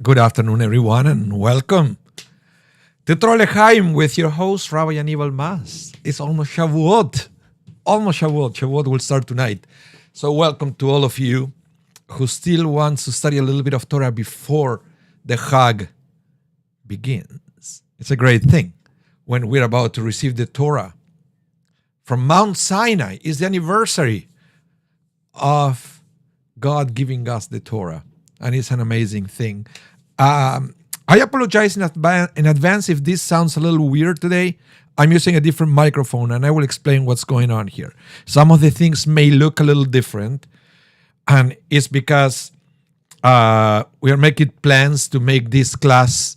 Good afternoon, everyone, and welcome to Torah L'chaim with your host, Rabbi Anibal Mas. It's almost Shavuot. Shavuot will start tonight. So welcome to all of you who still wants to study a little bit of Torah before the Chag begins. It's a great thing when we're about to receive the Torah from Mount Sinai. It's the anniversary of God giving us the Torah, and it's an amazing thing. I apologize in advance if this sounds a little weird today. I'm using a different microphone, and I will explain what's going on here. Some of the things may look a little different, and it's because we are making plans to make this class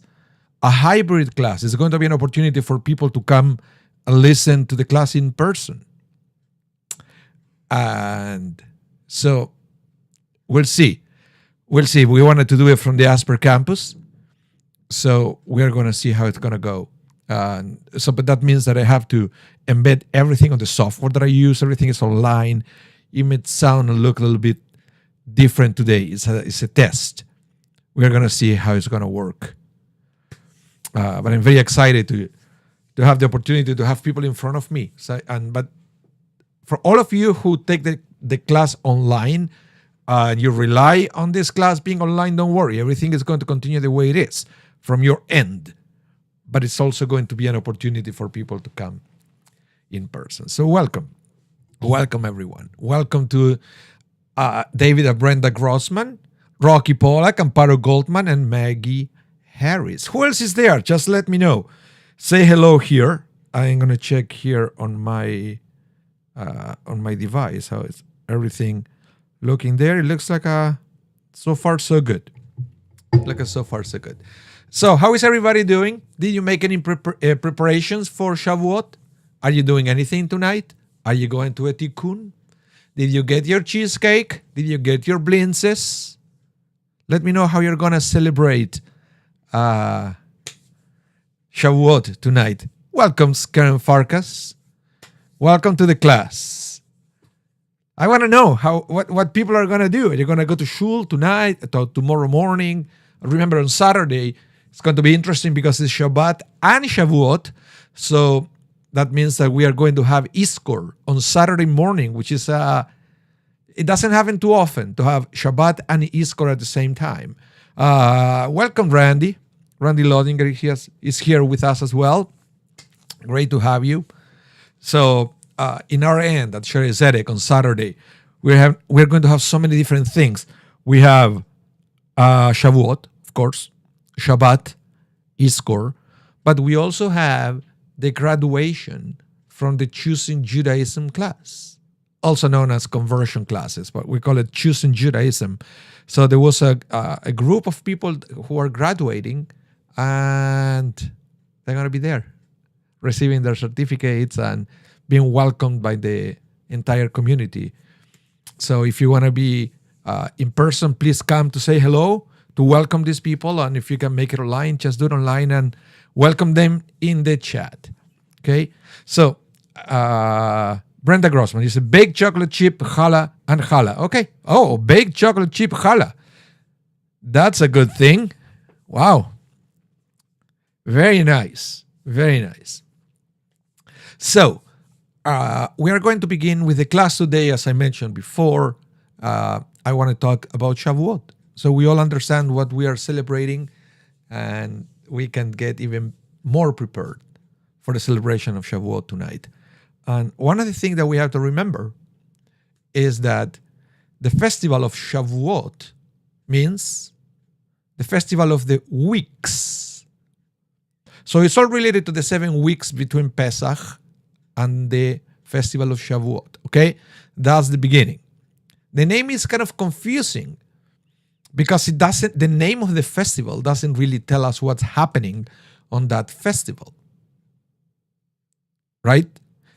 a hybrid class. It's going to be an opportunity for people to come and listen to the class in person. And so we'll see. We wanted to do it from the Asper campus, so we're going to see how it's going to go. But that means that I have to embed everything on the software that I use. Everything is online. It may sound and look a little bit different today. It's a test. We're going to see how it's going to work. But I'm very excited to have the opportunity to have people in front of me. But for all of you who take the class online, you rely on this class being online, don't worry. Everything is going to continue the way it is from your end. But it's also going to be an opportunity for people to come in person. So welcome. Welcome, everyone. Welcome to David and Brenda Grossman, Rocky Pollack, Amparo Goldman, and Maggie Harris. Who else is there? Just let me know. Say hello here. I'm going to check here on my device how it's everything looking there. It looks like so far so good. So how is everybody doing? Did you make any preparations for Shavuot? Are you doing anything tonight? Are you going to a tikkun? Did you get your cheesecake? Did you get your blintzes? Let me know how you're going to celebrate Shavuot tonight. Welcome, Karen Farkas. Welcome to the class. I want to know what people are going to do. Are you going to go to shul tonight, tomorrow morning? Remember, on Saturday, it's going to be interesting because it's Shabbat and Shavuot. So that means that we are going to have Iskor on Saturday morning, which is, it doesn't happen too often to have Shabbat and Iskor at the same time. Welcome, Randy. Randy Lodinger is here with us as well. Great to have you. So, in our end at Sherry Zedek on Saturday, we're going to have so many different things. We have Shavuot, of course, Shabbat, Iskor, but we also have the graduation from the Choosing Judaism class, also known as conversion classes, but we call it Choosing Judaism. So there was a group of people who are graduating, and they're going to be there receiving their certificates and being welcomed by the entire community. So if you want to be in person, please come to say hello, to welcome these people. And if you can make it online, just do it online and welcome them in the chat. Okay? So, Brenda Grossman, you said baked chocolate chip, challah, and challah. Okay. Oh, baked chocolate chip, challah. That's a good thing. Wow. Very nice. Very nice. So, we are going to begin with the class today. As I mentioned before, I want to talk about Shavuot. So we all understand what we are celebrating, and we can get even more prepared for the celebration of Shavuot tonight. And one of the things that we have to remember is that the festival of Shavuot means the festival of the weeks. So it's all related to the 7 weeks between Pesach and the festival of Shavuot, okay? That's the beginning. The name is kind of confusing because it doesn't, the name of the festival doesn't really tell us what's happening on that festival, right?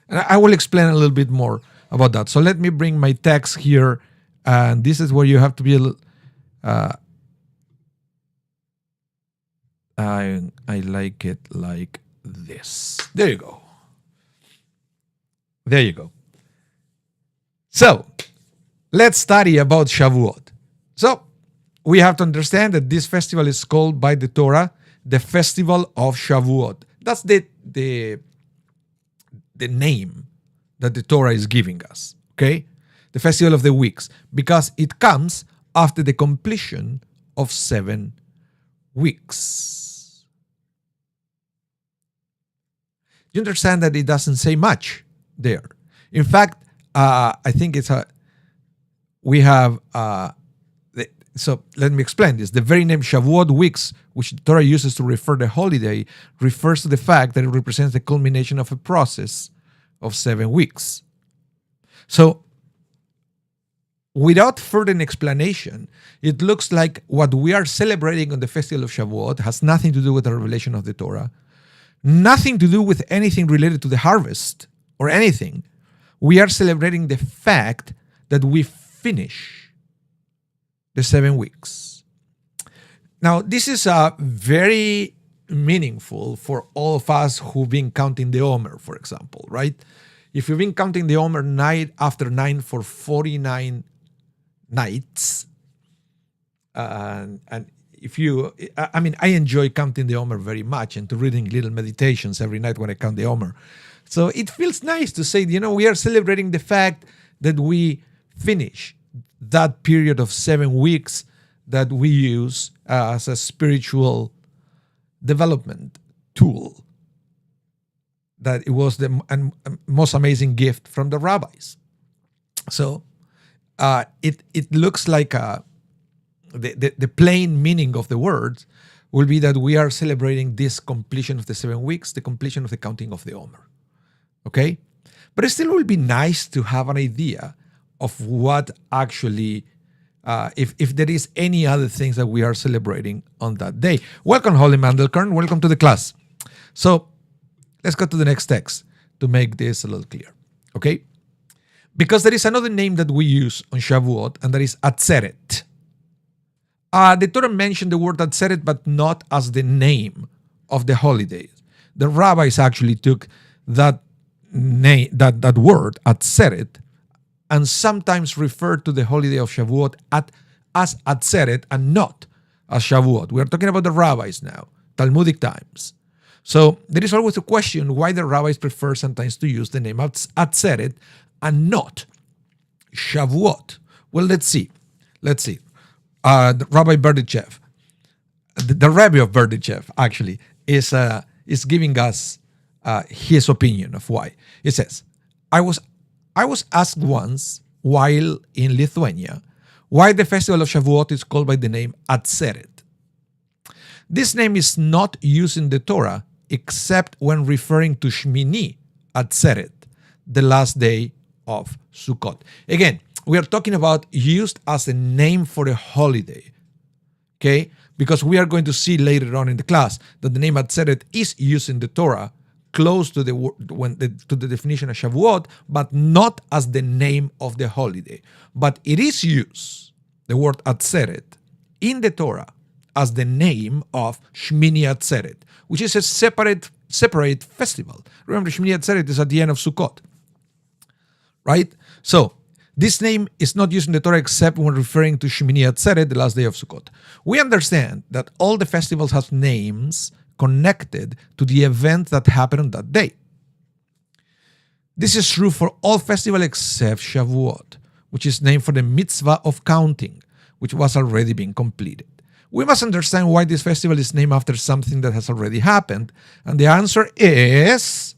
And I will explain a little bit more about that. So let me bring my text here, and this is where you have to be a little, I like it like this. There you go. There you go. So let's study about Shavuot. So we have to understand that this festival is called by the Torah the festival of Shavuot. That's the name that the Torah is giving us, okay? The festival of the weeks, because it comes after the completion of 7 weeks. You understand that it doesn't say much there. In fact, I think it's so let me explain this. The very name Shavuot weeks, which the Torah uses to refer to the holiday, refers to the fact that it represents the culmination of a process of 7 weeks. So, without further explanation, it looks like what we are celebrating on the festival of Shavuot has nothing to do with the revelation of the Torah, nothing to do with anything related to the harvest or anything. We are celebrating the fact that we finish the 7 weeks. Now, this is very meaningful for all of us who've been counting the Omer, for example, right? If you've been counting the Omer night after night for 49 nights, and if you, I mean, I enjoy counting the Omer very much and to reading little meditations every night when I count the Omer. So it feels nice to say, we are celebrating the fact that we finish that period of 7 weeks that we use as a spiritual development tool. That it was the most amazing gift from the rabbis. So it looks like the plain meaning of the words will be that we are celebrating this completion of the 7 weeks, the completion of the counting of the Omer. Okay? But it still will be nice to have an idea of what actually, if there is any other things that we are celebrating on that day. Welcome, Holy Mandelkern. Welcome to the class. So let's go to the next text to make this a little clear. Okay? Because there is another name that we use on Shavuot, and that is Atzeret. The Torah mentioned the word Atzeret, but not as the name of the holiday. The rabbis actually took that name, that word Atzeret, and sometimes referred to the holiday of Shavuot as Atzeret and not as Shavuot. We are talking about the rabbis now, Talmudic times. So there is always a question why the rabbis prefer sometimes to use the name Atzeret and not Shavuot. Well, let's see. Rabbi Berdichev, the Rebbe of Berdichev, actually, is giving us his opinion of why. He says, I was asked once, while in Lithuania, why the festival of Shavuot is called by the name Atzeret. This name is not used in the Torah except when referring to Shmini Atzeret, the last day of Sukkot. Again, we are talking about used as a name for a holiday, okay? Because we are going to see later on in the class that the name Atzeret is used in the Torah close to the definition of Shavuot, but not as the name of the holiday. But it is used, the word Atzeret, in the Torah as the name of Shmini Atzeret, which is a separate festival. Remember, Shmini Atzeret is at the end of Sukkot, right? So this name is not used in the Torah except when referring to Shmini Atzeret, the last day of Sukkot. We understand that all the festivals have names connected to the event that happened on that day. This is true for all festivals except Shavuot, which is named for the mitzvah of counting, which was already being completed. We must understand why this festival is named after something that has already happened, and the answer is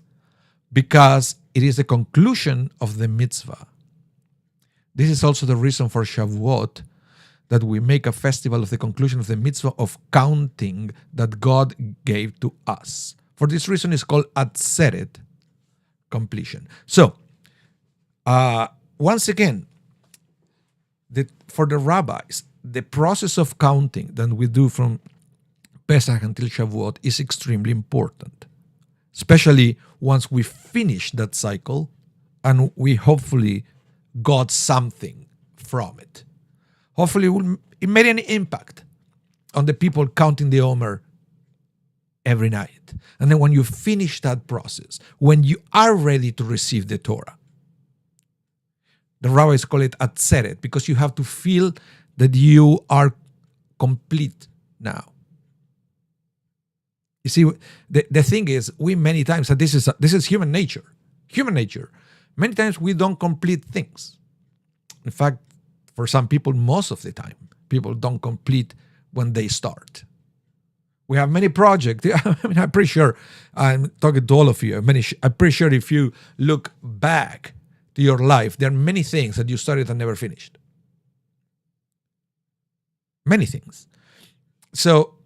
because it is the conclusion of the mitzvah. This is also the reason for Shavuot, that we make a festival of the conclusion of the mitzvah of counting that God gave to us. For this reason, it's called Atzeret, completion. So, once again, for the rabbis, the process of counting that we do from Pesach until Shavuot is extremely important, especially once we finish that cycle and we hopefully got something from it. Hopefully it made an impact on the people counting the Omer every night. And then when you finish that process, when you are ready to receive the Torah, the rabbis call it atzeret, because you have to feel that you are complete now. You see, the thing is, we many times, and this is human nature. Human nature. Many times we don't complete things. In fact, for some people, most of the time, people don't complete when they start. We have many projects. I mean, I'm pretty sure, I'm talking to all of you, I'm pretty sure if you look back to your life, there are many things that you started and never finished. Many things. So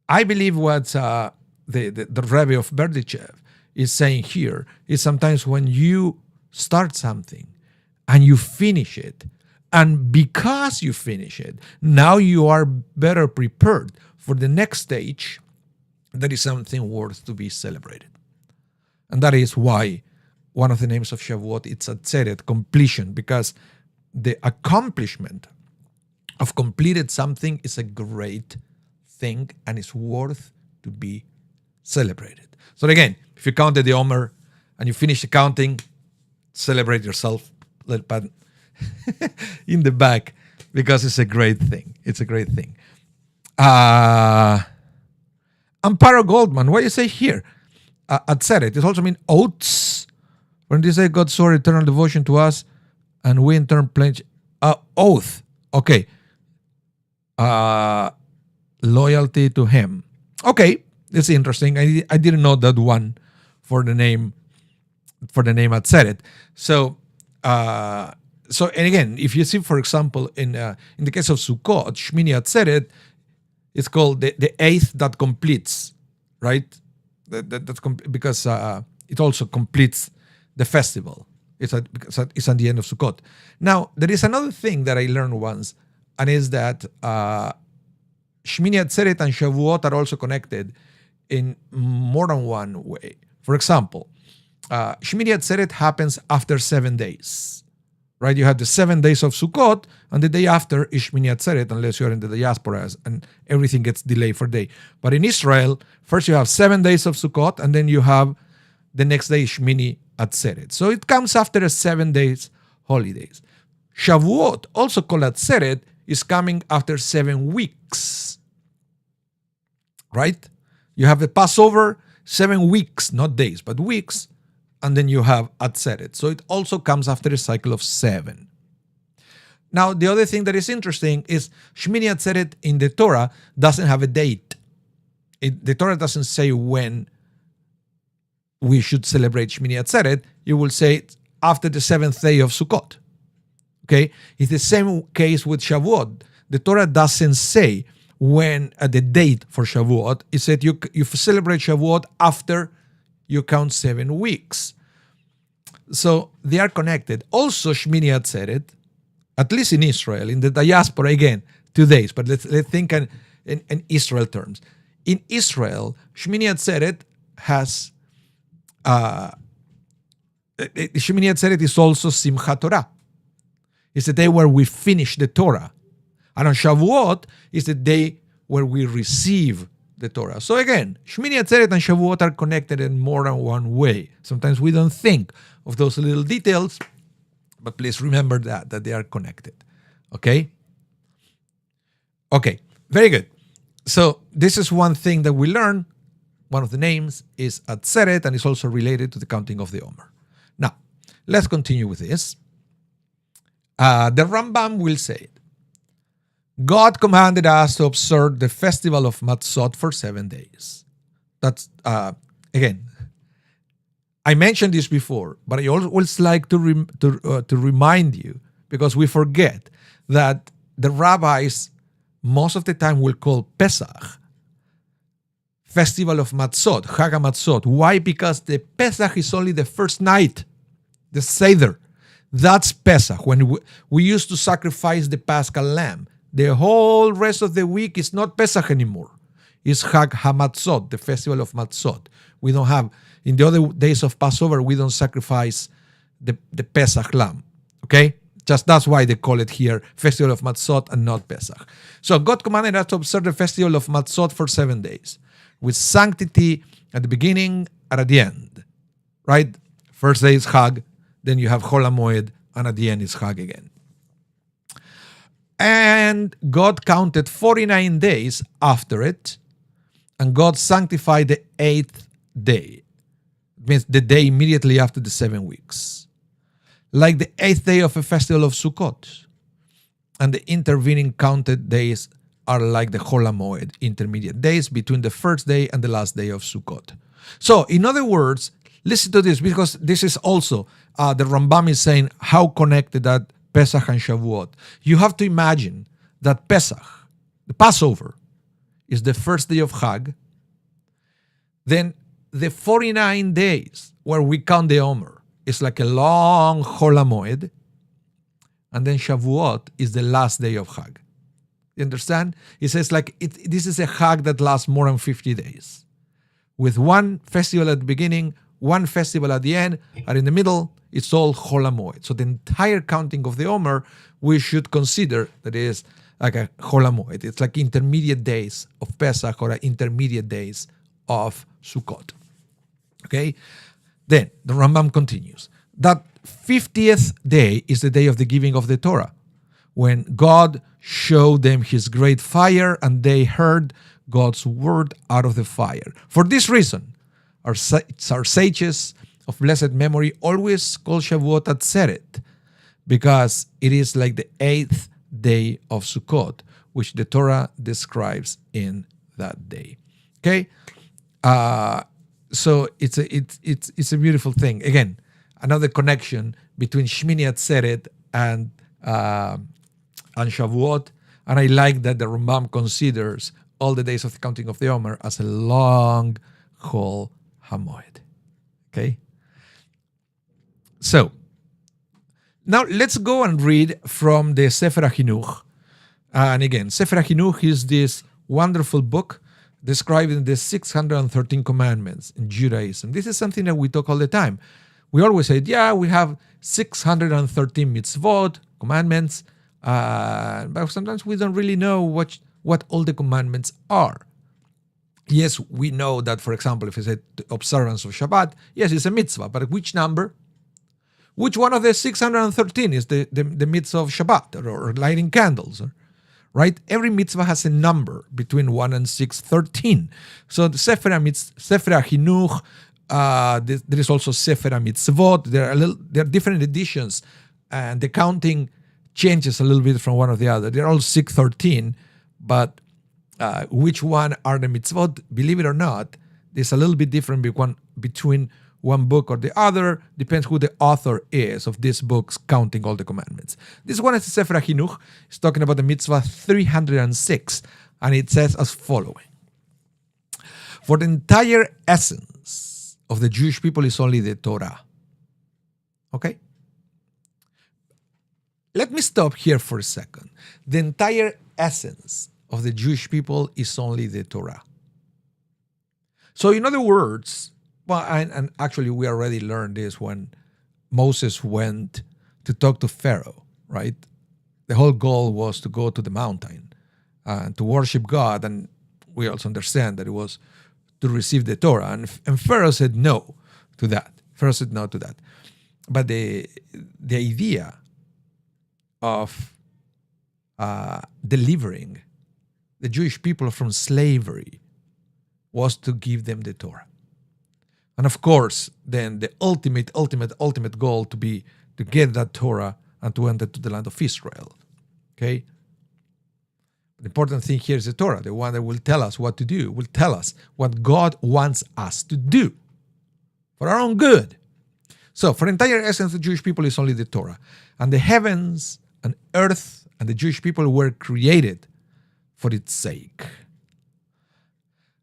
I believe what the Rebbe of Berdichev is saying here is sometimes when you start something and you finish it, and because you finish it, now you are better prepared for the next stage, that is something worth to be celebrated. And that is why one of the names of Shavuot is Atzeret, completion, because the accomplishment of completed something is a great thing and is worth to be celebrated. So again, if you counted the Omer and you finish the counting, celebrate yourself, little pat in the back, because it's a great thing. It's a great thing. Amparo Goldman, what do you say here? Atzeret, it also means oaths. When they say God swore eternal devotion to us, and we in turn pledge oath. Okay. Loyalty to him. Okay, it's interesting. I didn't know that one for the name Atzeret. So and again, if you see, for example, in the case of Sukkot, Shmini Atzeret, it's called the eighth that completes, right? Because it also completes the festival. It's at the end of Sukkot. Now, there is another thing that I learned once, and is that Shmini Atzeret and Shavuot are also connected in more than one way. For example, Shmini Atzeret happens after 7 days, right? You have the 7 days of Sukkot, and the day after is Shmini Atzeret, unless you're in the diaspora, and everything gets delayed for a day. But in Israel, first you have 7 days of Sukkot, and then you have the next day Shmini Atzeret. So it comes after a 7 days holidays. Shavuot, also called Atzeret, is coming after 7 weeks, right? You have the Passover, 7 weeks, not days, but weeks, and then you have Atzeret. So it also comes after a cycle of 7. Now, the other thing that is interesting is Shmini Atzeret in the Torah doesn't have a date. The Torah doesn't say when we should celebrate Shmini Atzeret. You will say after the 7th day of Sukkot. Okay? It's the same case with Shavuot. The Torah doesn't say when the date for Shavuot. It said you celebrate Shavuot after you count 7 weeks. So they are connected. Also, Shmini Atzeret, at least in Israel, in the diaspora, again, 2 days, but let's think in Israel terms. In Israel, Shmini Atzeret has Shmini Atzeret is also Simchat Torah. It's the day where we finish the Torah. And on Shavuot is the day where we receive the Torah. So again, Shmini Atzeret and Shavuot are connected in more than one way. Sometimes we don't think of those little details, but please remember that they are connected. Okay? Okay, very good. So this is one thing that we learn. One of the names is Atzeret, and it's also related to the counting of the Omer. Now, let's continue with this. The Rambam will say it. God commanded us to observe the festival of Matzot for 7 days. That's, again, I mentioned this before, but I always like to remind you, because we forget that the rabbis most of the time will call Pesach Festival of Matzot, Chag HaMatzot. Why? Because the Pesach is only the first night, the Seder. That's Pesach, when we used to sacrifice the Paschal lamb. The whole rest of the week is not Pesach anymore. It's Chag HaMatzot, the festival of Matzot. We don't have, in the other days of Passover, we don't sacrifice the Pesach lamb. Okay? Just that's why they call it here Festival of Matzot and not Pesach. So God commanded us to observe the Festival of Matzot for 7 days, with sanctity at the beginning and at the end. Right? First day is Chag, then you have Chol HaMoed, and at the end is Chag again. And God counted 49 days after it, and God sanctified the 8th day. It means the day immediately after the 7 weeks. Like the 8th day of a festival of Sukkot. And the intervening counted days are like the Chol HaMoed, intermediate days between the first day and the last day of Sukkot. So, in other words, listen to this, because this is also, the Rambam is saying how connected that Pesach and Shavuot. You have to imagine that Pesach, the Passover, is the first day of Chag. Then the 49 days where we count the Omer is like a long Chol HaMoed. And then Shavuot is the last day of Chag. You understand? It says this is a Chag that lasts more than 50 days. With one festival at the beginning, one festival at the end, and in the middle, it's all Chol HaMoed. So the entire counting of the Omer, we should consider that it is like a Chol HaMoed. It's like intermediate days of Pesach or intermediate days of Sukkot. Okay? Then the Rambam continues. That 50th day is the day of the giving of the Torah, when God showed them his great fire and they heard God's word out of the fire. For this reason, our sages of blessed memory always call Shavuot Atzeret, because it is like the 8th day of Sukkot, which the Torah describes in that day. Okay? So it's a beautiful thing. Again, another connection between Shmini Atzeret and Shavuot, and I like that the Rambam considers all the days of the counting of the Omer as a long Chol HaMoed. Okay? So, now let's go and read from the Sefer HaChinuch. And again, Sefer HaChinuch is this wonderful book describing the 613 commandments in Judaism. This is something that we talk all the time. We always say, yeah, we have 613 mitzvot, commandments, but sometimes we don't really know what all the commandments are. Yes, we know that, for example, if I say observance of Shabbat, yes, it's a mitzvah, but which number? Which one of the 613 is the mitzvah of Shabbat, or lighting candles? Right? Every mitzvah has a number between 1 and 613. So the Sefer HaChinuch, there is also Sefer HaMitzvot. There are different editions, and the counting changes a little bit from one or the other. They're all 613, but which one are the mitzvot? Believe it or not, there's a little bit different between one book or the other. Depends who the author is of these books counting all the commandments. This one is the Sefer HaChinuch. It's talking about the mitzvah 306, and it says as following. For the entire essence of the Jewish people is only the Torah. Okay? Let me stop here for a second. The entire essence of the Jewish people is only the Torah. So in other words, well, and actually we already learned this when Moses went to talk to Pharaoh, right? The whole goal was to go to the mountain and to worship God, and we also understand that it was to receive the Torah. And Pharaoh said no to that. Pharaoh said no to that. But the idea of delivering the Jewish people from slavery was to give them the Torah. And of course, then the ultimate goal to be to get that Torah and to enter to the land of Israel. Okay? The important thing here is the Torah, the one that will tell us what to do, will tell us what God wants us to do for our own good. So, for the entire essence of the Jewish people is only the Torah. And the heavens and earth and the Jewish people were created for its sake.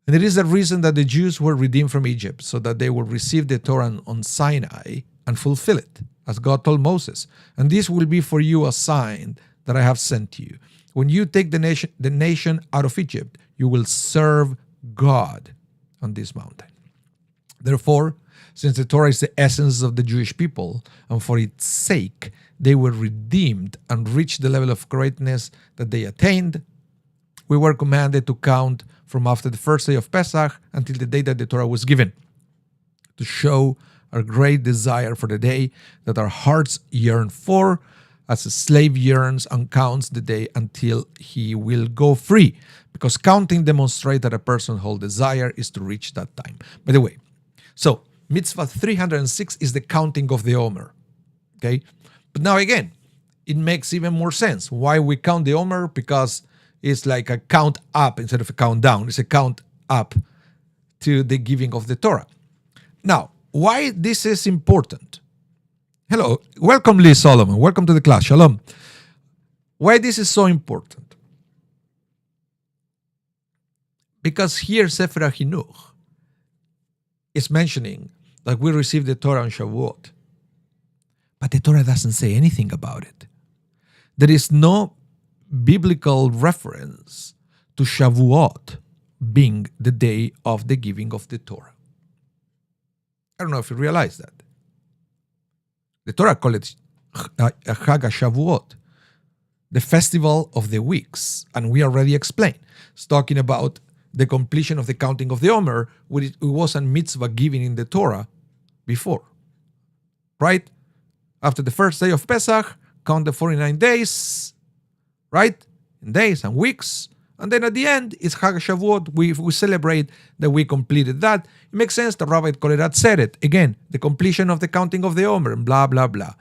And it is the reason that the Jews were redeemed from Egypt, so that they will receive the Torah on Sinai and fulfill it, as God told Moses. And this will be for you a sign that I have sent you. When you take the nation out of Egypt, you will serve God on this mountain. Therefore, since the Torah is the essence of the Jewish people, and for its sake they were redeemed and reached the level of greatness that they attained, we were commanded to count from after the first day of Pesach until the day that the Torah was given, to show our great desire for the day that our hearts yearn for, as a slave yearns and counts the day until he will go free, because counting demonstrates that a person's whole desire is to reach that time. By the way, so mitzvah 306 is the counting of the Omer. Okay? But now again, it makes even more sense. Why we count the Omer? Because it's like a count up instead of a count down. It's a count up to the giving of the Torah. Now, why this is important? Hello, welcome Lee Solomon. Welcome to the class. Shalom. Why this is so important? Because here Sefer HaChinuch is mentioning that we received the Torah on Shavuot. But the Torah doesn't say anything about it. There is no biblical reference to Shavuot being the day of the giving of the Torah. I don't know if you realize that. The Torah calls it Chag HaShavuot, the festival of the weeks. And we already explained. It's talking about the completion of the counting of the Omer, which it was a mitzvah given in the Torah before. Right? After the first day of Pesach, count the 49 days, right? In days and weeks. And then at the end, it's Chag HaShavuot. We celebrate that we completed that. It makes sense that Rabbi Kolerat said it. Again, the completion of the counting of the Omer, and blah, blah, blah.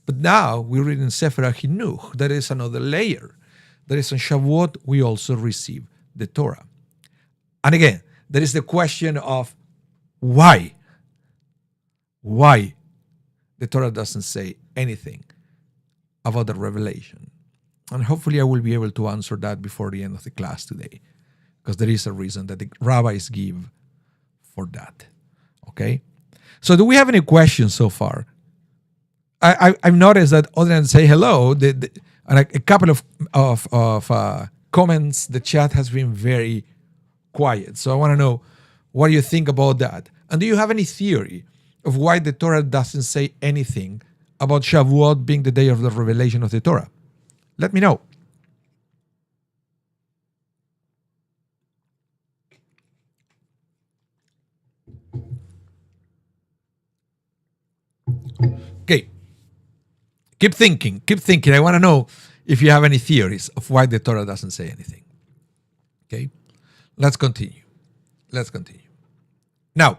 But now we read in Sefer HaChinuch, there is another layer. That is on Shavuot, we also receive the Torah. And again, there is the question of why? Why the Torah doesn't say anything about the revelation? And hopefully I will be able to answer that before the end of the class today, because there is a reason that the rabbis give for that. Okay? So do we have any questions so far? I've noticed that other than say hello, and a couple of comments, the chat has been very quiet. So I want to know, what do you think about that? And do you have any theory of why the Torah doesn't say anything about Shavuot being the day of the revelation of the Torah? Let me know. Okay. Keep thinking. I want to know if you have any theories of why the Torah doesn't say anything. Okay. Let's continue. Now,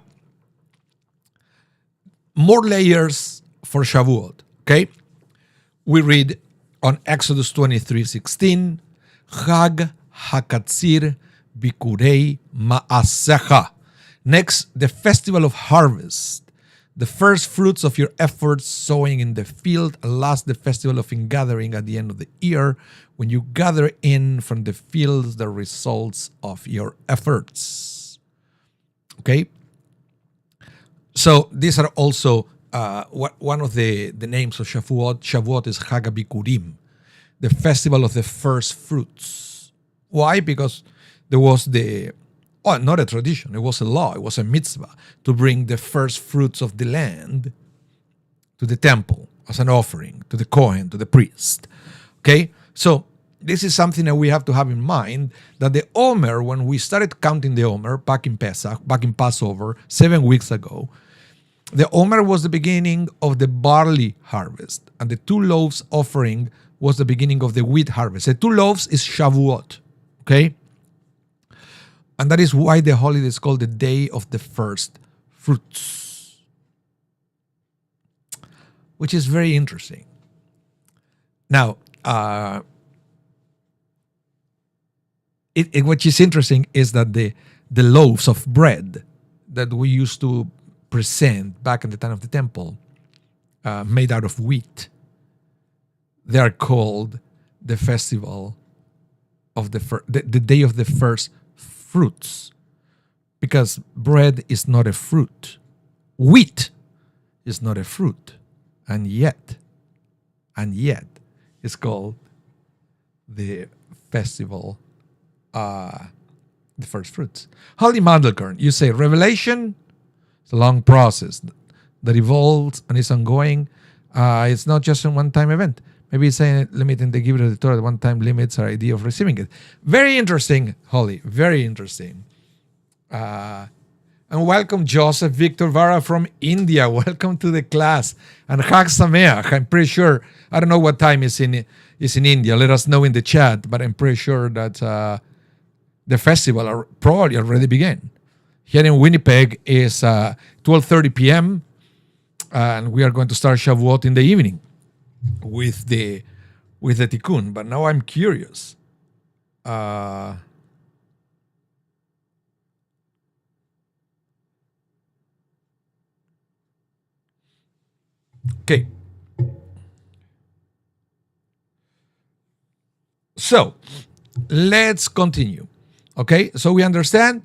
more layers for Shavuot. Okay. We read on Exodus 23:16, Chag HaKatzir Bikurei Ma'asecha. Next, the festival of harvest, the first fruits of your efforts sowing in the field. And last, the festival of ingathering at the end of the year, when you gather in from the fields the results of your efforts. Okay? So these are also one of the names of Shavuot. Shavuot is Chag HaBikurim, the festival of the first fruits. Why? Because there was not a tradition, it was a law, it was a mitzvah to bring the first fruits of the land to the temple as an offering, to the Kohen, to the priest. Okay? So this is something that we have to have in mind, that the Omer, when we started counting the Omer back in Pesach, back in Passover, 7 weeks ago, the Omer was the beginning of the barley harvest, and the 2 loaves offering was the beginning of the wheat harvest. The 2 loaves is Shavuot, okay? And that is why the holiday is called the Day of the First Fruits, which is very interesting. Now, what is interesting is that the loaves of bread that we used to present back in the time of the temple, made out of wheat, they are called the festival of the day of the first fruits, because bread is not a fruit, wheat is not a fruit, and yet it's called the festival, the first fruits. Holy Mandelkorn, you say Revelation, it's a long process that evolves and is ongoing. It's not just a one-time event. Maybe it's saying limiting the giver of the Torah, the one-time limits our idea of receiving it. Very interesting, Holly, very interesting. And welcome, Joseph Victor Vara from India. Welcome to the class. And Chag Sameach, I'm pretty sure, I don't know what time is in India. Let us know in the chat, but I'm pretty sure that the festival probably already began. Here in Winnipeg is 12:30 p.m. And we are going to start Shavuot in the evening with the tikkun. But now I'm curious. Okay. So let's continue. Okay. So we understand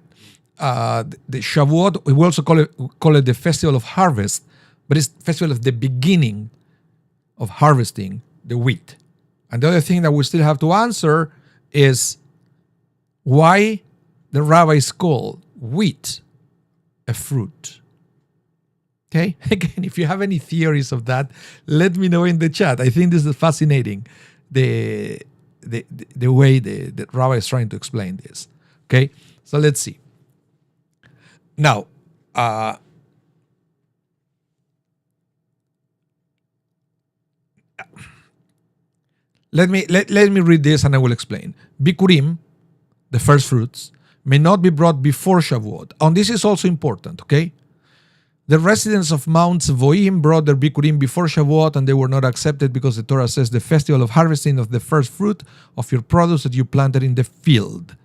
the Shavuot. We also call it the festival of harvest, but it's festival of the beginning of harvesting the wheat. And the other thing that we still have to answer is why the rabbis call wheat a fruit. Okay, again, if you have any theories of that, let me know in the chat. I think this is fascinating, the way the rabbi is trying to explain this. Okay, so let's see. Now, let me read this and I will explain. Bikurim, the first fruits, may not be brought before Shavuot. And this is also important, okay? The residents of Mount Zvoim brought their bikurim before Shavuot, and they were not accepted because the Torah says the festival of harvesting of the first fruit of your produce that you planted in the field.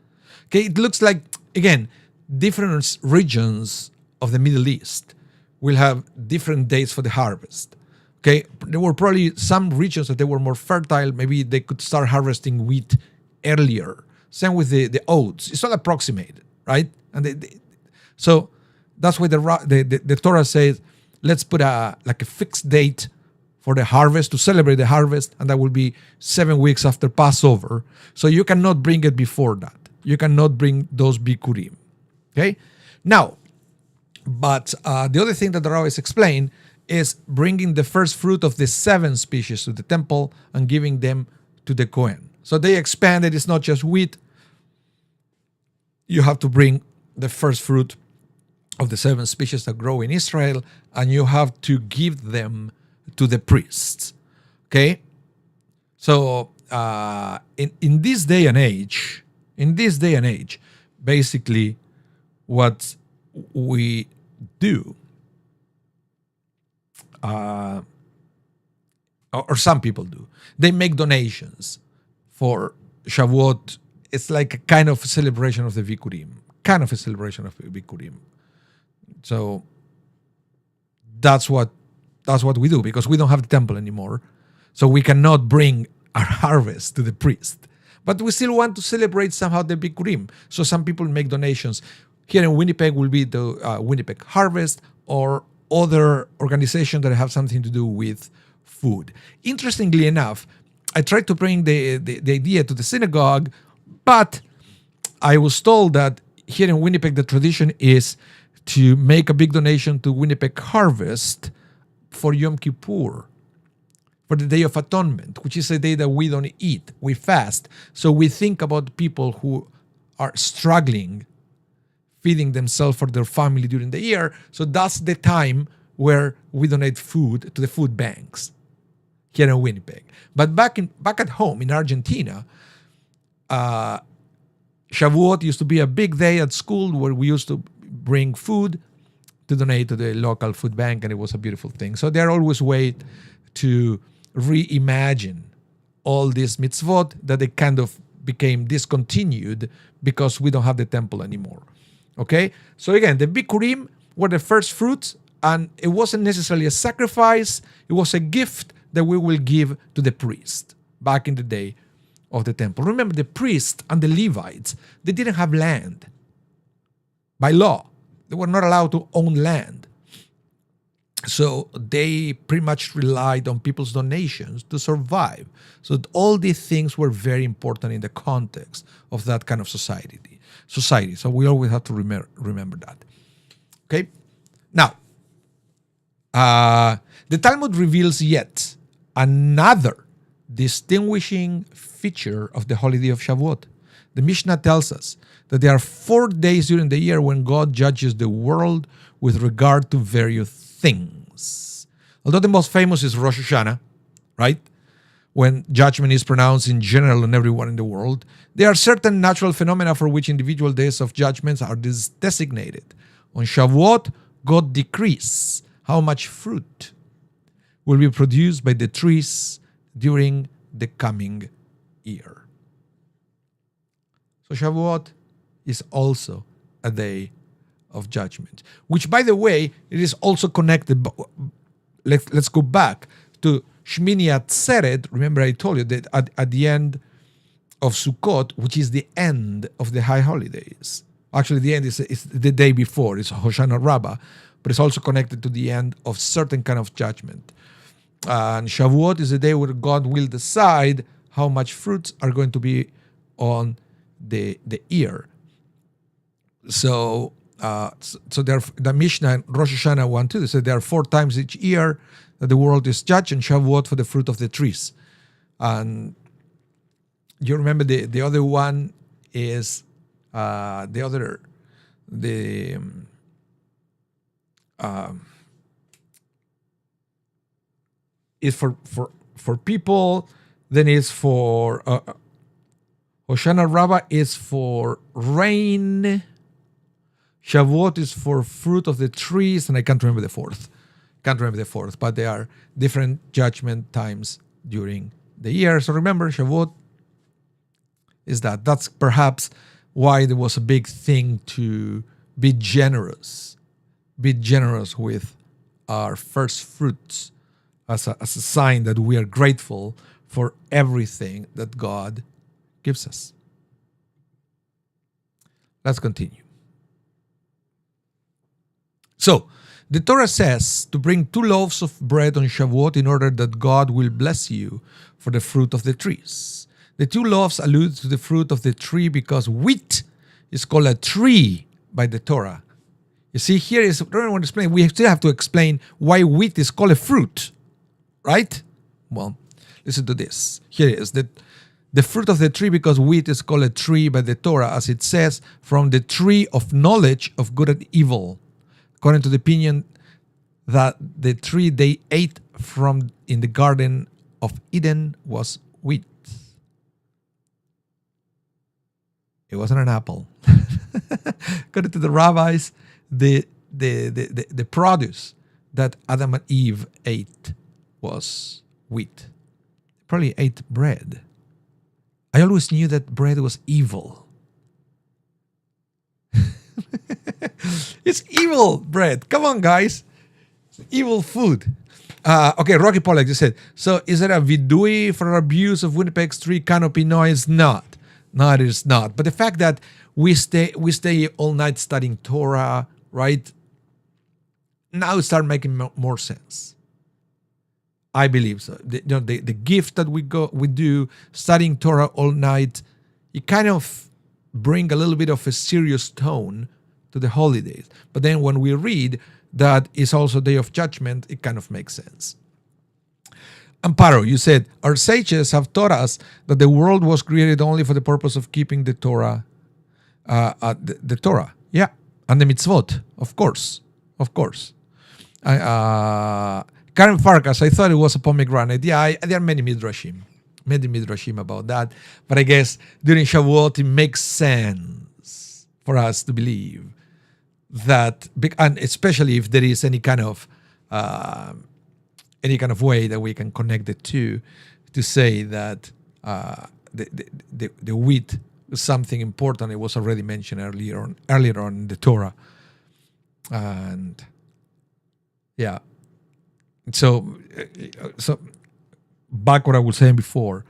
Okay, it looks like, again, different regions of the Middle East will have different dates for the harvest. Okay, there were probably some regions that they were more fertile. Maybe they could start harvesting wheat earlier. Same with the oats. It's all approximated, right? And so that's why the Torah says, let's put a fixed date for the harvest to celebrate the harvest, and that will be 7 weeks after Passover. So you cannot bring it before that. You cannot bring those bikurim. Okay? Now, but the other thing that the rabbis explain is bringing the first fruit of the 7 species to the temple and giving them to the Kohen. So they expanded. It's not just wheat. You have to bring the first fruit of the 7 species that grow in Israel, and you have to give them to the priests. Okay? So in this day and age, basically what we do, or some people do, they make donations for Shavuot. It's like a kind of celebration of the Bikurim. So that's what we do, because we don't have the temple anymore. So we cannot bring our harvest to the priest. But we still want to celebrate somehow the Bikurim. So some people make donations. Here in Winnipeg will be the Winnipeg Harvest, or other organizations that have something to do with food. Interestingly enough, I tried to bring the idea to the synagogue, but I was told that here in Winnipeg, the tradition is to make a big donation to Winnipeg Harvest for Yom Kippur, for the Day of Atonement, which is a day that we don't eat, we fast. So we think about people who are struggling, feeding themselves for their family during the year. So that's the time where we donate food to the food banks here in Winnipeg. But back at home in Argentina, Shavuot used to be a big day at school where we used to bring food to donate to the local food bank, and it was a beautiful thing. So there are always ways to reimagine all these mitzvot that they kind of became discontinued because we don't have the temple anymore. Okay? So again, the Bikurim were the first fruits, and it wasn't necessarily a sacrifice. It was a gift that we will give to the priest back in the day of the temple. Remember, the priests and the Levites, they didn't have land. By law, they were not allowed to own land. So they pretty much relied on people's donations to survive. So all these things were very important in the context of that kind of society. So we always have to remember that. Okay. Now, the Talmud reveals yet another distinguishing feature of the holiday of Shavuot. The Mishnah tells us that there are 4 days during the year when God judges the world with regard to various things. Although the most famous is Rosh Hashanah, right? When judgment is pronounced in general on everyone in the world, there are certain natural phenomena for which individual days of judgments are designated. On Shavuot, God decrees how much fruit will be produced by the trees during the coming year. So Shavuot is also a day of judgment, which, by the way, it is also connected. Let's go back to Shmini Atzeret. Remember, I told you that at the end of Sukkot, which is the end of the high holidays. Actually, the end is the day before. It's Hoshana Rabbah, but it's also connected to the end of certain kind of judgment. And Shavuot is the day where God will decide how much fruits are going to be on the year. So there, the Mishnah in Rosh Hashanah 1:2 said there are 4 times each year that the world is judged, and Shavuot for the fruit of the trees. And you remember the other one is is for people. Then is for Hoshana Rabbah is for rain. Shavuot is for fruit of the trees, and I can't remember the fourth. But there are different judgment times during the year. So remember, Shavuot is that. That's perhaps why there was a big thing to be generous with our first fruits as a sign that we are grateful for everything that God gives us. Let's continue. So, the Torah says to bring 2 loaves of bread on Shavuot in order that God will bless you for the fruit of the trees. The 2 loaves allude to the fruit of the tree because wheat is called a tree by the Torah. You see, here is, I don't want to explain, we still have to explain why wheat is called a fruit, right? Well, listen to this. Here it is, the fruit of the tree because wheat is called a tree by the Torah, as it says, from the tree of knowledge of good and evil. According to the opinion that the tree they ate from in the Garden of Eden was wheat. It wasn't an apple. According to the rabbis, the produce that Adam and Eve ate was wheat. They probably ate bread. I always knew that bread was evil. It's evil bread. Come on, guys. It's evil food. Okay, Rocky Pollack just said, so is there a vidui for abuse of Winnipeg's tree canopy? No, it's not. No, it is not. But the fact that we stay all night studying Torah, right? Now it starts making more sense. I believe so. The gift that we do studying Torah all night, it kind of bring a little bit of a serious tone to the holidays. But then when we read that it's also Day of Judgment, it kind of makes sense. Amparo, you said, our sages have taught us that the world was created only for the purpose of keeping the Torah. The Torah, yeah, and the mitzvot, of course. Karen Farkas, I thought it was a pomegranate. Yeah, there are many midrashim about that. But I guess during Shavuot, it makes sense for us to believe that, and especially if there is any kind of way that we can connect the two, to say that the wheat was something important. It was already mentioned earlier on in the Torah, and yeah. So back what I was saying before,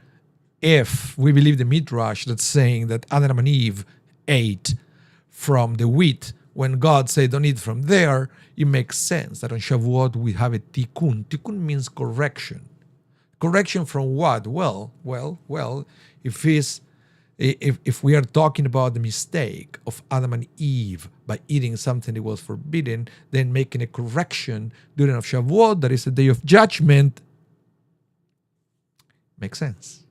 if we believe the midrash that's saying that Adam and Eve ate from the wheat when God said don't eat from there, it makes sense that on Shavuot we have a tikkun. Tikkun means correction. Correction from what? Well, if we are talking about the mistake of Adam and Eve by eating something that was forbidden, then making a correction during of Shavuot, that is the day of judgment, makes sense.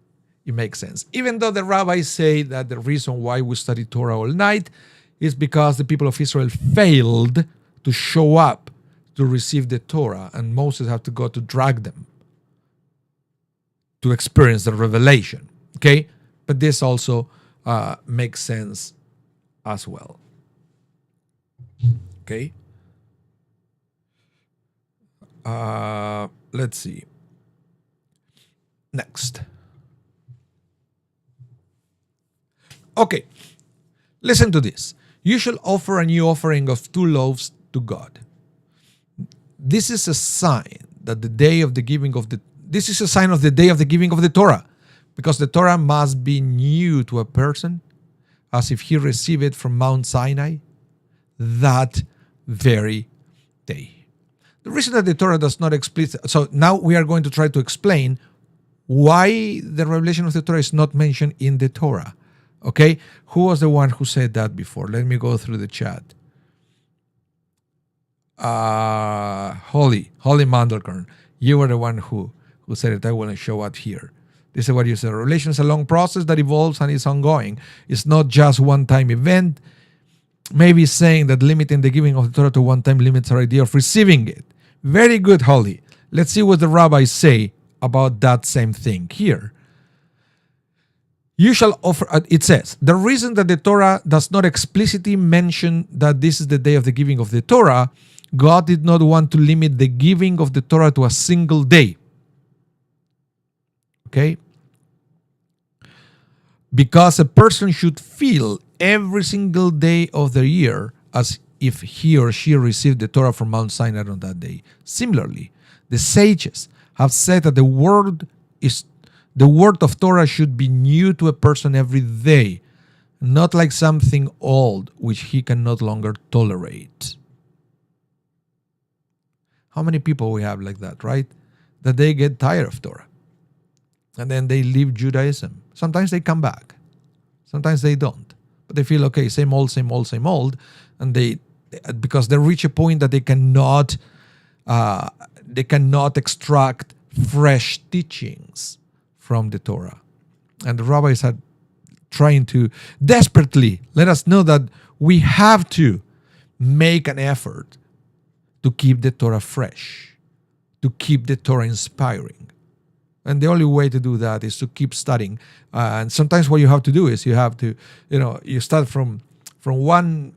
It makes sense. Even though the rabbis say that the reason why we study Torah all night is because the people of Israel failed to show up to receive the Torah, and Moses had to go to drag them to experience the revelation. Okay? But this also makes sense as well. Okay? Let's see. Next. Okay. Listen to this. You shall offer a new offering of 2 loaves to God. This is a sign that the day of the giving of the this is a sign of the day of the giving of the Torah, because the Torah must be new to a person as if he received it from Mount Sinai that very day. The reason that the Torah does not explicit, so now we are going to try to explain why the revelation of the Torah is not mentioned in the Torah. Okay? Who was the one who said that before? Let me go through the chat. Holly Mandelkorn. You were the one who said it. I want to show up here. This is what you said. Revelation is a long process that evolves and is ongoing. It's not just one-time event. Maybe saying that limiting the giving of the Torah to one-time limits our idea of receiving it. Very good, Holly. Let's see what the rabbis say about that same thing here. You shall offer, it says, the reason that the Torah does not explicitly mention that this is the day of the giving of the Torah, God did not want to limit the giving of the Torah to a single day. Okay? Because a person should feel every single day of the year as if he or she received the Torah from Mount Sinai on that day. Similarly, the sages have said that the word of Torah should be new to a person every day, not like something old which he can no longer tolerate. How many people we have like that, right? That they get tired of Torah. And then they leave Judaism. Sometimes they come back. Sometimes they don't. But they feel, okay, same old. And because they reach a point that they cannot extract fresh teachings from the Torah. And the rabbis are trying to desperately let us know that we have to make an effort to keep the Torah fresh, to keep the Torah inspiring. And the only way to do that is to keep studying. And sometimes what you have to do is you have to, you start from one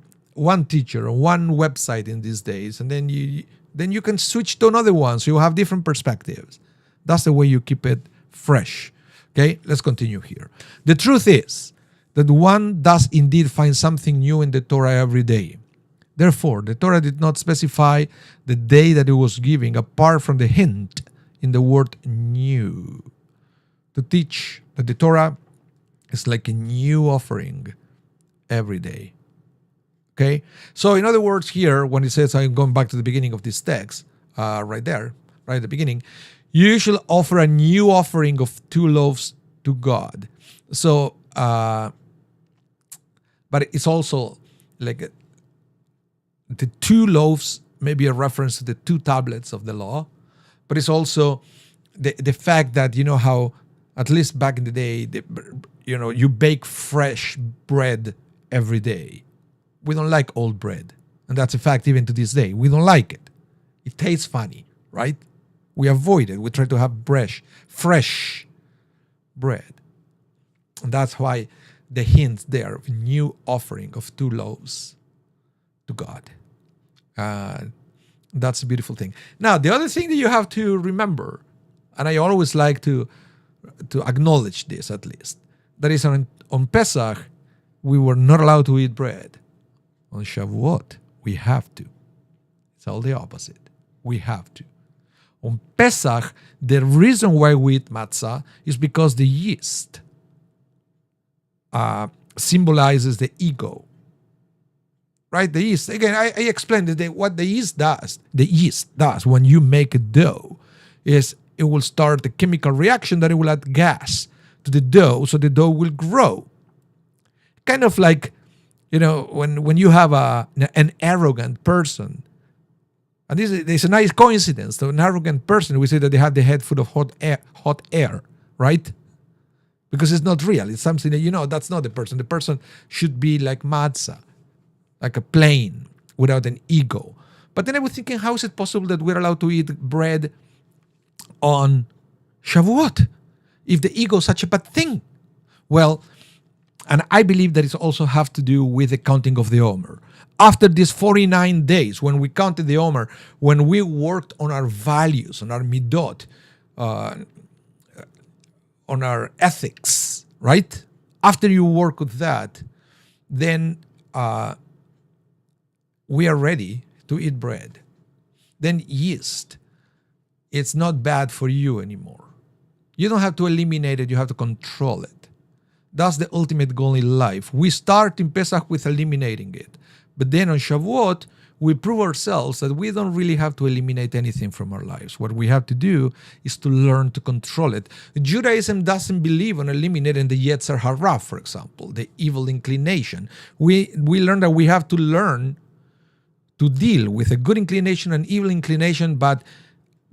teacher or one website in these days, and then you can switch to another one, so you have different perspectives. That's the way you keep it fresh. Okay, let's continue here. The truth is that one does indeed find something new in the Torah every day. Therefore, the Torah did not specify the day that it was giving apart from the hint in the word new, to teach that the Torah is like a new offering every day. Okay? So in other words here, when it says, I'm going back to the beginning of this text, right there, right at the beginning, you shall offer a new offering of 2 loaves to God. So, but it's also like the 2 loaves may be a reference to the 2 tablets of the law, but it's also the fact that, how, at least back in the day, you bake fresh bread every day. We don't like old bread. And that's a fact even to this day. We don't like it. It tastes funny, right? We avoid it. We try to have fresh bread. And that's why the hint there of new offering of 2 loaves to God. That's a beautiful thing. Now, the other thing that you have to remember, and I always like to acknowledge this at least, that is on Pesach, we were not allowed to eat bread. On Shavuot, we have to. It's all the opposite. We have to. On Pesach, the reason why we eat matzah is because the yeast symbolizes the ego. right? The yeast. Again, I explained that what the yeast does. The yeast does when you make a dough is it will start a chemical reaction that it will add gas to the dough, so the dough will grow. Kind of like, when you have an arrogant person, and there's a nice coincidence. So an arrogant person, we say that they have the head full of hot air, right? Because it's not real. It's something that, that's not the person. The person should be like matzah, like a plane without an ego. But then I was thinking, how is it possible that we're allowed to eat bread on Shavuot if the ego is such a bad thing? Well, and I believe that it also has to do with the counting of the Omer. After these 49 days, when we counted the Omer, when we worked on our values, on our midot, on our ethics, right? After you work with that, then we are ready to eat bread. Then yeast, it's not bad for you anymore. You don't have to eliminate it, you have to control it. That's the ultimate goal in life. We start in Pesach with eliminating it. But then on Shavuot, we prove ourselves that we don't really have to eliminate anything from our lives. What we have to do is to learn to control it. Judaism doesn't believe on eliminating the Yetzer Hara, for example, the evil inclination. We learn that we have to learn to deal with a good inclination and evil inclination, but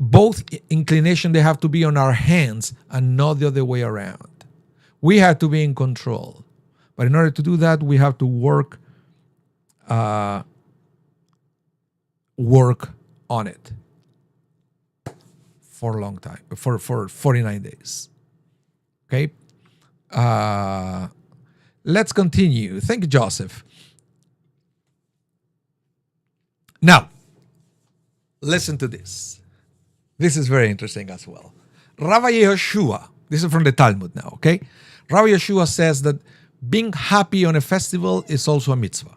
both inclination, they have to be on our hands and not the other way around. We have to be in control. But in order to do that, we have to work on it for a long time, for 49 days. Okay? Let's continue. Thank you, Joseph. Now, listen to this. This is very interesting as well. Rabbi Yehoshua, this is from the Talmud now, okay? Rabbi Yehoshua says that being happy on a festival is also a mitzvah.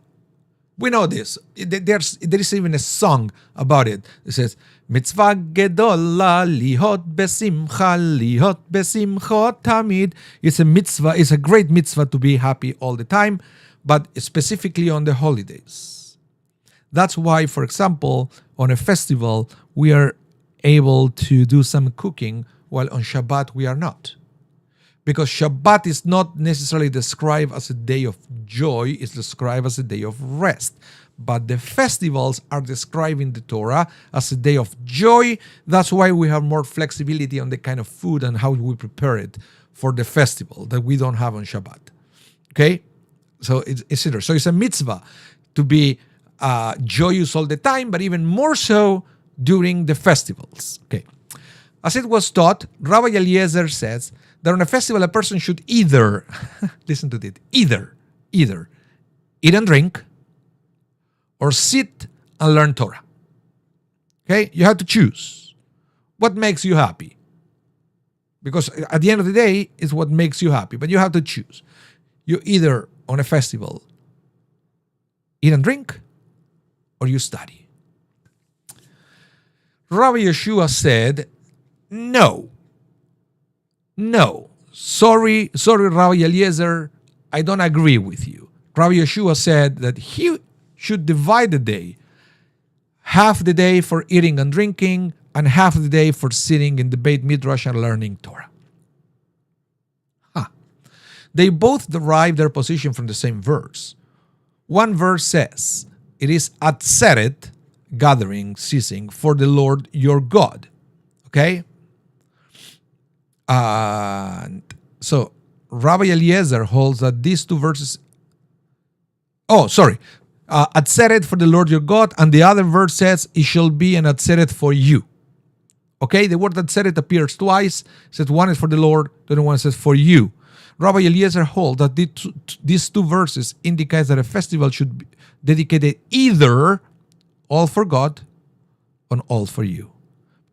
We know this. There is even a song about it. It says, Mitzvah gedola lihot besimchot tamid. It's a mitzvah. It's a great mitzvah to be happy all the time, but specifically on the holidays. That's why, for example, on a festival, we are able to do some cooking, while on Shabbat we are not. Because Shabbat is not necessarily described as a day of joy, it's described as a day of rest. But the festivals are described in the Torah as a day of joy. That's why we have more flexibility on the kind of food and how we prepare it for the festival that we don't have on Shabbat. Okay? So it's interesting. So it's a mitzvah to be joyous all the time, but even more so during the festivals. Okay. As it was taught, Rabbi Eliezer says that on a festival a person should either, listen to this, either eat and drink or sit and learn Torah. Okay? You have to choose what makes you happy. Because at the end of the day, it's what makes you happy. But you have to choose. You either, on a festival, eat and drink or you study. Rabbi Yeshua said, no. Sorry, Rabbi Eliezer, I don't agree with you. Rabbi Yeshua said that he should divide the day. Half the day for eating and drinking, and half the day for sitting in the Beit Midrash and learning Torah. They both derive their position from the same verse. One verse says, it is atzeret, gathering, ceasing, for the Lord your God. Okay? And so Rabbi Eliezer holds that these two verses, atzeret for the Lord your God, and the other verse says, it shall be an atzeret for you. Okay, the word atzeret appears twice. It says one is for the Lord, the other one says for you. Rabbi Eliezer holds that these two verses indicate that a festival should be dedicated either all for God or all for you.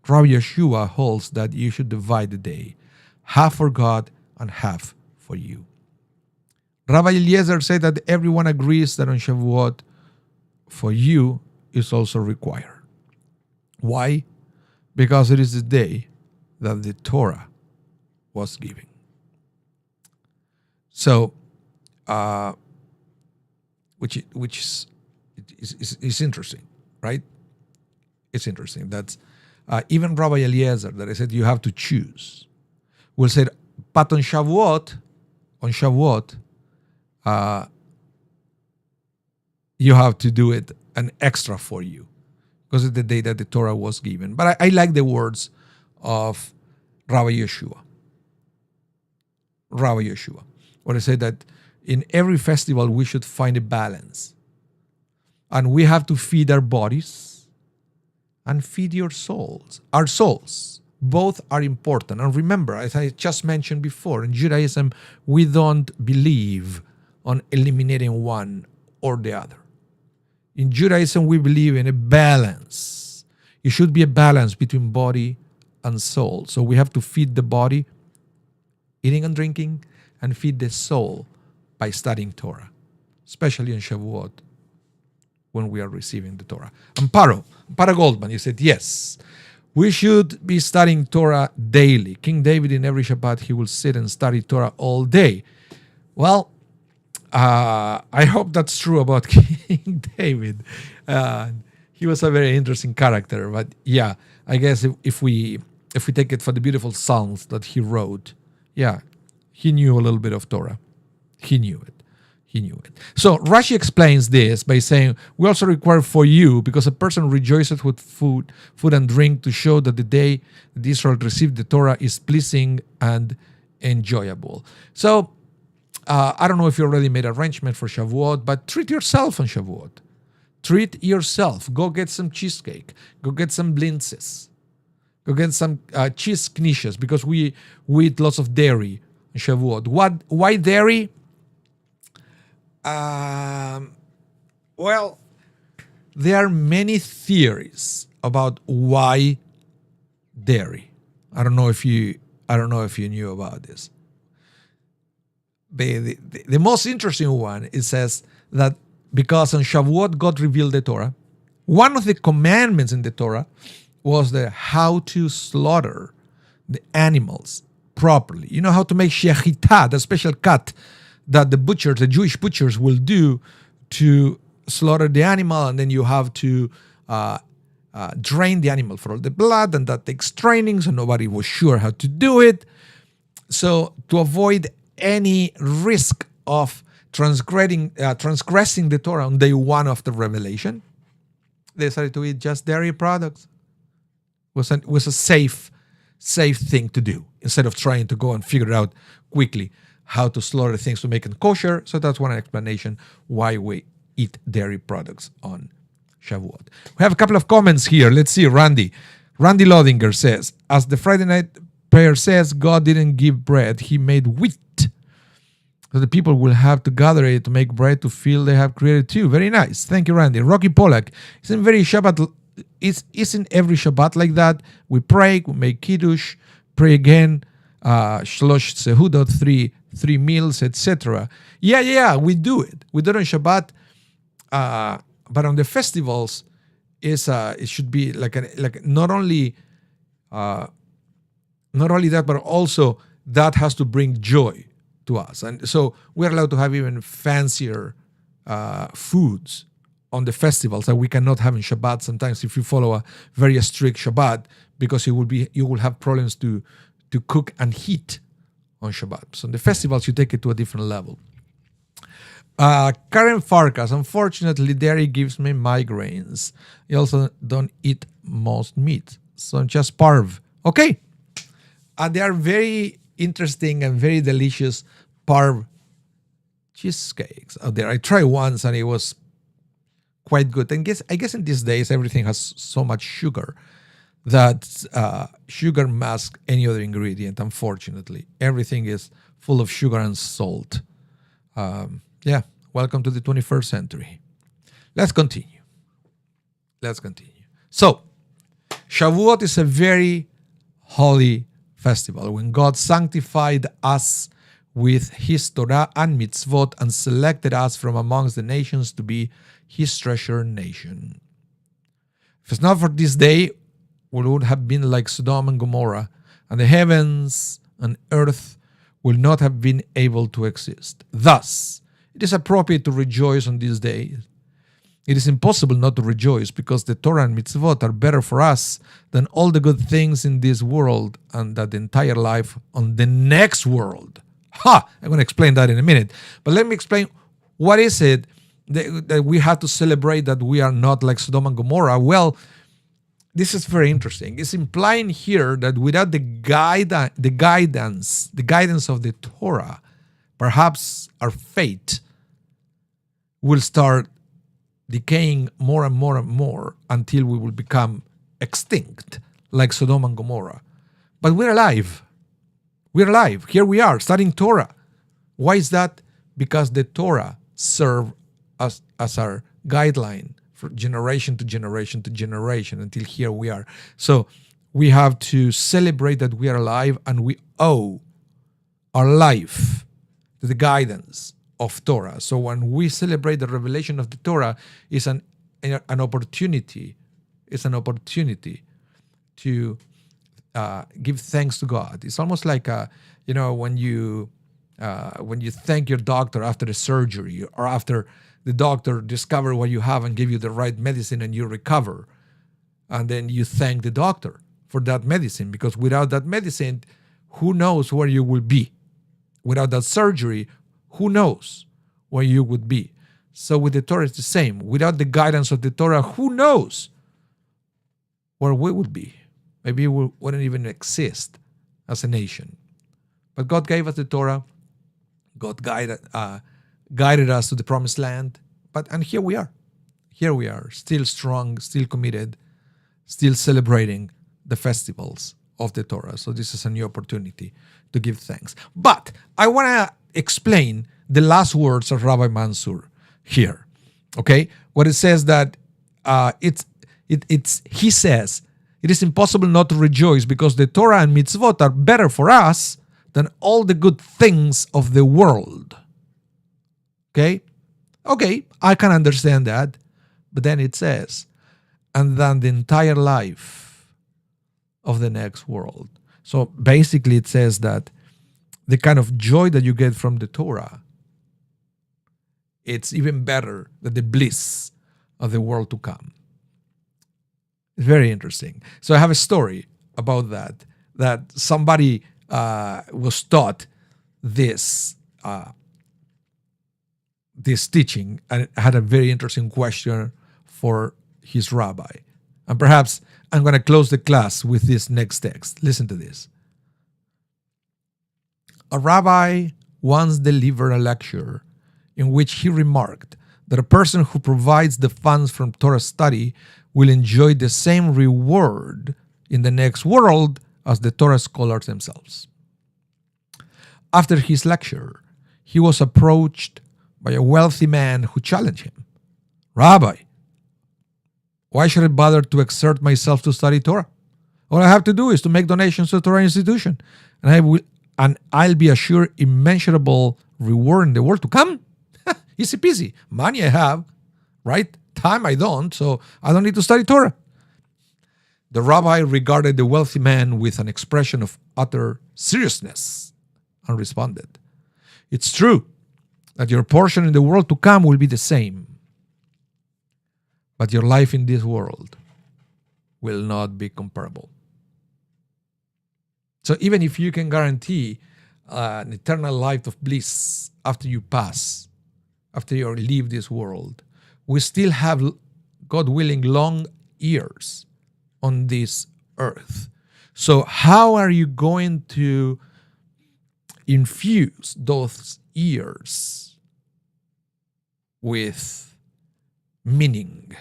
Rabbi Yeshua holds that you should divide the day, half for God and half for you. Rabbi Eliezer said that everyone agrees that on Shavuot, for you is also required. Why? Because it is the day that the Torah was given. So, which is It's interesting, right? It's interesting. That's even Rabbi Eliezer, that I said you have to choose, will say, but on Shavuot, you have to do it an extra for you because it's the day that the Torah was given. But I like the words of Rabbi Yeshua, where I say that in every festival we should find a balance. And we have to feed our bodies and feed your souls. Our souls, both are important. And remember, as I just mentioned before, in Judaism, we don't believe on eliminating one or the other. In Judaism, we believe in a balance. It should be a balance between body and soul. So we have to feed the body, eating and drinking, and feed the soul by studying Torah, especially on Shavuot, when we are receiving the Torah. And Para Goldman, you said, yes, we should be studying Torah daily. King David, in every Shabbat, he will sit and study Torah all day. Well, I hope that's true about King David. He was a very interesting character. But yeah, I guess if we take it for the beautiful songs that he wrote, yeah, he knew a little bit of Torah. He knew it. So Rashi explains this by saying, we also require for you, because a person rejoices with food and drink to show that the day that Israel received the Torah is pleasing and enjoyable. So I don't know if you already made arrangement for Shavuot, but treat yourself on Shavuot. Treat yourself. Go get some cheesecake. Go get some blintzes. Go get some cheese knishes, because we eat lots of dairy on Shavuot. Why dairy? Well, there are many theories about why dairy. I don't know if you knew about this. The most interesting one, it says that because on Shavuot God revealed the Torah, one of the commandments in the Torah was how to slaughter the animals properly. You know how to make shechita, the special cut that the Jewish butchers will do to slaughter the animal, and then you have to drain the animal for all the blood, and that takes training, so nobody was sure how to do it. So to avoid any risk of transgressing the Torah on day one of the revelation, they decided to eat just dairy products. It was a safe thing to do, instead of trying to go and figure it out quickly how to slaughter things to make it kosher. So that's one explanation why we eat dairy products on Shavuot. We have a couple of comments here. Let's see. Randy Lodinger says, as the Friday night prayer says, God didn't give bread, he made wheat. So the people will have to gather it to make bread to feel they have created too. Very nice. Thank you, Randy. Rocky Pollack, isn't every Shabbat like that? We pray, we make kiddush, pray again, shlosh sehudot, three meals, etc. Yeah, we do it. We do it on Shabbat, but on the festivals, it should be like not only that, but also that has to bring joy to us. And so we're allowed to have even fancier foods on the festivals that we cannot have in Shabbat sometimes if you follow a very strict Shabbat, because you will have problems to cook and heat on Shabbat. So on the festivals, you take it to a different level. Karen Farkas, unfortunately, dairy gives me migraines. I also don't eat most meat, so I'm just parv. Okay. They are very interesting and very delicious parv cheesecakes out there. I tried once and it was quite good. And I guess in these days, everything has so much sugar that sugar masks any other ingredient, unfortunately. Everything is full of sugar and salt. Welcome to the 21st century. Let's continue. So, Shavuot is a very holy festival when God sanctified us with His Torah and mitzvot and selected us from amongst the nations to be His treasured nation. If it's not for this day, we would have been like Sodom and Gomorrah, and the heavens and earth will not have been able to exist. Thus, it is appropriate to rejoice on this day, It is impossible not to rejoice because the Torah and mitzvot are better for us than all the good things in this world and that the entire life on the next world. I'm going to explain that in a minute. But let me explain what is it that we have to celebrate that we are not like Sodom and Gomorrah. Well, this is very interesting. It's implying here that without the guidance of the Torah, perhaps our fate will start decaying more and more and more until we will become extinct like Sodom and Gomorrah. But we're alive. We're alive. Here we are studying Torah. Why is that? Because the Torah serves us as our guideline for generation to generation to generation until here we are. So we have to celebrate that we are alive, and we owe our life to the guidance of Torah. So when we celebrate the revelation of the Torah, it's an opportunity. It's an opportunity to give thanks to God. It's almost like when you thank your doctor after a surgery, or after the doctor discover what you have and give you the right medicine and you recover, and then you thank the doctor for that medicine, because without that medicine, who knows where you will be? Without that surgery, who knows where you would be? So with the Torah, it's the same. Without the guidance of the Torah, who knows where we would be? Maybe we wouldn't even exist as a nation. But God gave us the Torah. God guided us to the promised land. And here we are. Here we are, still strong, still committed, still celebrating the festivals of the Torah. So this is a new opportunity to give thanks. But I want to explain the last words of Rabbi Mansour here. Okay? What it says that he says, it is impossible not to rejoice because the Torah and mitzvot are better for us than all the good things of the world. Okay, I can understand that. But then it says, and then the entire life of the next world. So basically it says that the kind of joy that you get from the Torah, it's even better than the bliss of the world to come. It's very interesting. So I have a story about that somebody was taught this teaching and had a very interesting question for his rabbi. And perhaps I'm going to close the class with this next text. Listen to this. A rabbi once delivered a lecture in which he remarked that a person who provides the funds from Torah study will enjoy the same reward in the next world as the Torah scholars themselves. After his lecture, he was approached by a wealthy man who challenged him. Rabbi, why should I bother to exert myself to study Torah? All I have to do is to make donations to the Torah institution, and I'll be assured immeasurable reward in the world to come. Easy peasy. Money I have, right? Time I don't, so I don't need to study Torah. The rabbi regarded the wealthy man with an expression of utter seriousness and responded, it's true that your portion in the world to come will be the same, but your life in this world will not be comparable. So even if you can guarantee an eternal life of bliss after you pass, after you leave this world, we still have, God willing, long years on this earth. So how are you going to infuse those years with meaning?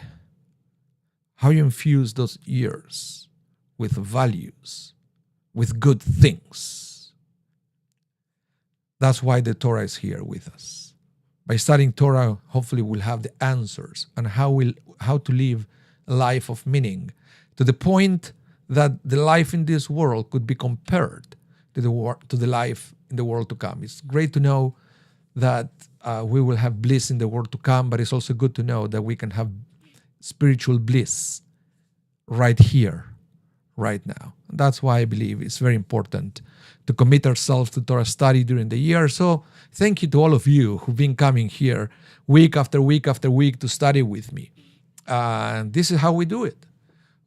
How you infuse those years with values, with good things? That's why the Torah is here with us. By studying Torah, hopefully we'll have the answers on how to live a life of meaning, to the point that the life in this world could be compared to the life in the world to come. It's great to know that we will have bliss in the world to come, but it's also good to know that we can have spiritual bliss right here, right now. That's why I believe it's very important to commit ourselves to Torah study during the year. So thank you to all of you who've been coming here week after week after week to study with me. And this is how we do it.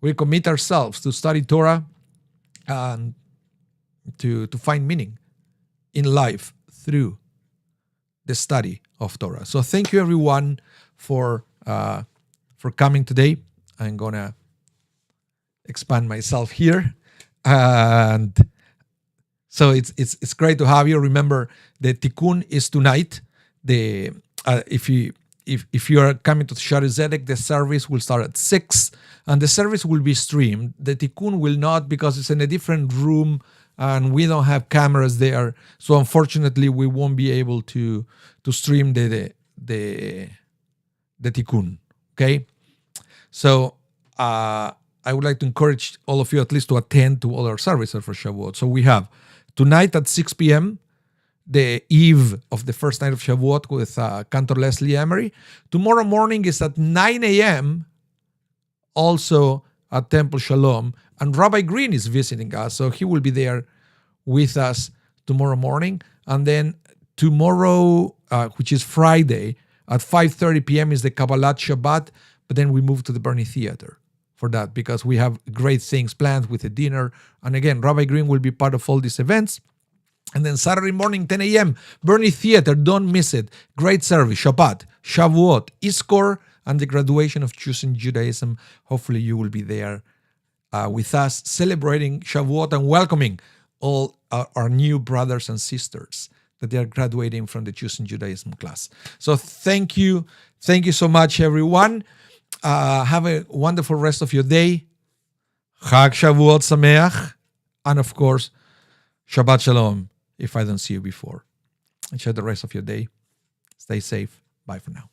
We commit ourselves to study Torah and to find meaning in life through the study of Torah. So thank you everyone for coming today. I'm gonna expand myself here, and so it's great to have you. Remember, the tikkun is tonight. If you are coming to Shaare Zedek, the service will start at 6, and the service will be streamed. The tikkun will not, because it's in a different room and we don't have cameras there. So unfortunately, we won't be able to stream the tikkun. Okay, so I would like to encourage all of you at least to attend to all our services for Shavuot. So we have tonight at 6 p.m., the eve of the first night of Shavuot with Cantor Leslie Emery. Tomorrow morning is at 9 a.m., also at Temple Shalom. And Rabbi Green is visiting us, so he will be there with us tomorrow morning. And then tomorrow, which is Friday, at 5:30 p.m. is the Kabbalat Shabbat, but then we move to the Bernie Theater for that, because we have great things planned with a dinner. And again, Rabbi Green will be part of all these events. And then Saturday morning, 10 a.m., Bernie Theater, don't miss it. Great service, Shabbat, Shavuot, Iskor, and the graduation of Choosing Judaism. Hopefully you will be there with us, celebrating Shavuot and welcoming all our new brothers and sisters that they are graduating from the Choosing Judaism class. So thank you so much, everyone. Have a wonderful rest of your day. Chag Shavuot Sameach. And of course, Shabbat Shalom if I don't see you before. Enjoy the rest of your day. Stay safe. Bye for now.